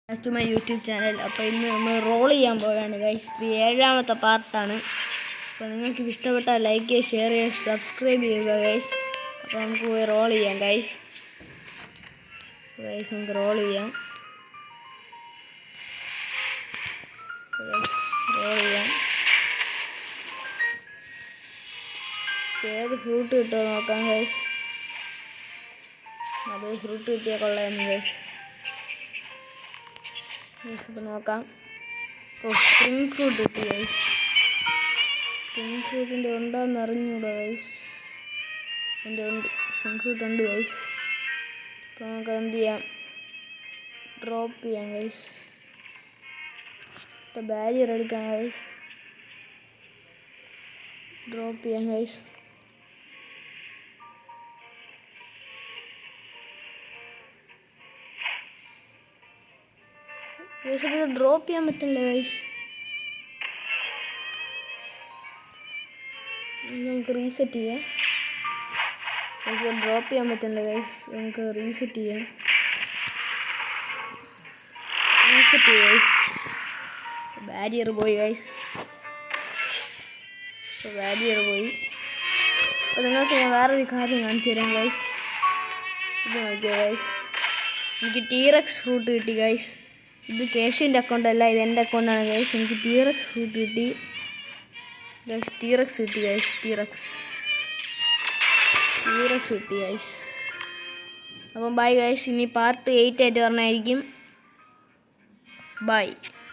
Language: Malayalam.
Back to my YouTube channel. അപ്പോൾ ഇന്ന് നമ്മൾ റോൾ ചെയ്യാൻ പോവുകയാണ് ഗൈസ്. ഇത് 7ാമത്തെ പാർട്ടാണ്. അപ്പോൾ നിങ്ങൾക്ക് ഇത് ഇഷ്ടപ്പെട്ടാൽ ലൈക്ക് ചെയ്യുക, ഷെയർ ചെയ്യുക, സബ്സ്ക്രൈബ് ചെയ്യുക ഗൈസ്. അപ്പോൾ നമുക്ക് പോയി റോൾ ചെയ്യാം ഗൈസ്. നമുക്ക് റോൾ ചെയ്യാം. ഏത് ഫ്രൂട്ട് കിട്ടുമോ നോക്കാം ഗൈസ്. നല്ലൊരു ഫ്രൂട്ട് കിട്ടിയാൽ കൊള്ളായിരുന്നു ഗൈസ്. ഇപ്പോൾ നോക്കാം. സ്പ്രിങ് ഫ്രൂട്ട് കിട്ടി ഗൈസ്. സ്പ്രിങ് ഫ്രൂട്ടിൻ്റെ ഉണ്ടോയെന്ന് അറിഞ്ഞൂടാ ഗൈസ്. എൻ്റെ ഉണ്ട്, സ്പ്രിങ് ഫ്രൂട്ട് ഉണ്ട് ഗൈസ്. അപ്പോൾ നമുക്ക് എന്ത് ചെയ്യാം, ഡ്രോപ്പ് ചെയ്യാം ഗൈസ്. ബാരിയർ എടുക്കാം ഗൈസ്. ഡ്രോപ്പ് ചെയ്യാം ഗൈസ്. ഗൈസ് അപ്പോൾ ഇത് ഡ്രോപ്പ് ചെയ്യാൻ പറ്റില്ല ഗൈസ്. നമുക്ക് റീസെറ്റ് ചെയ്യാം ഗൈസ്. ഡ്രോപ്പ് ചെയ്യാൻ പറ്റില്ല ഗൈസ്. നമുക്ക് റീസെറ്റ് ചെയ്യാം. ഗൈസ് ബാരിയർ പോയി ഗൈസ്. ബാരിയർ പോയി. അപ്പോൾ നിങ്ങൾക്ക് ഞാൻ വേറൊരു കാര്യം കാണിച്ചു തരാം ഗൈസ്. ഇത് നോക്കിയോ ഗൈസ്, എനിക്ക് ടീറക്സ് ഫ്രൂട്ട് കിട്ടി ഗൈസ്. ഇത് കേശുവിൻ്റെ അക്കൗണ്ട് അല്ല, ഇത് എൻ്റെ അക്കൗണ്ടാണ് ഗൈസ്. എനിക്ക് ടീറക്സ് ഫ്രൂട്ട് കിട്ടി ഗൈസ്. ടീറക്സ് കിട്ടി ഗൈസ്. ടീറക്സ് കിട്ടി ഗൈസ്. അപ്പം ബൈ ഗൈസ്. ഇനി പാർട്ട് 8 ആയിട്ട് പറഞ്ഞായിരിക്കും. ബൈ.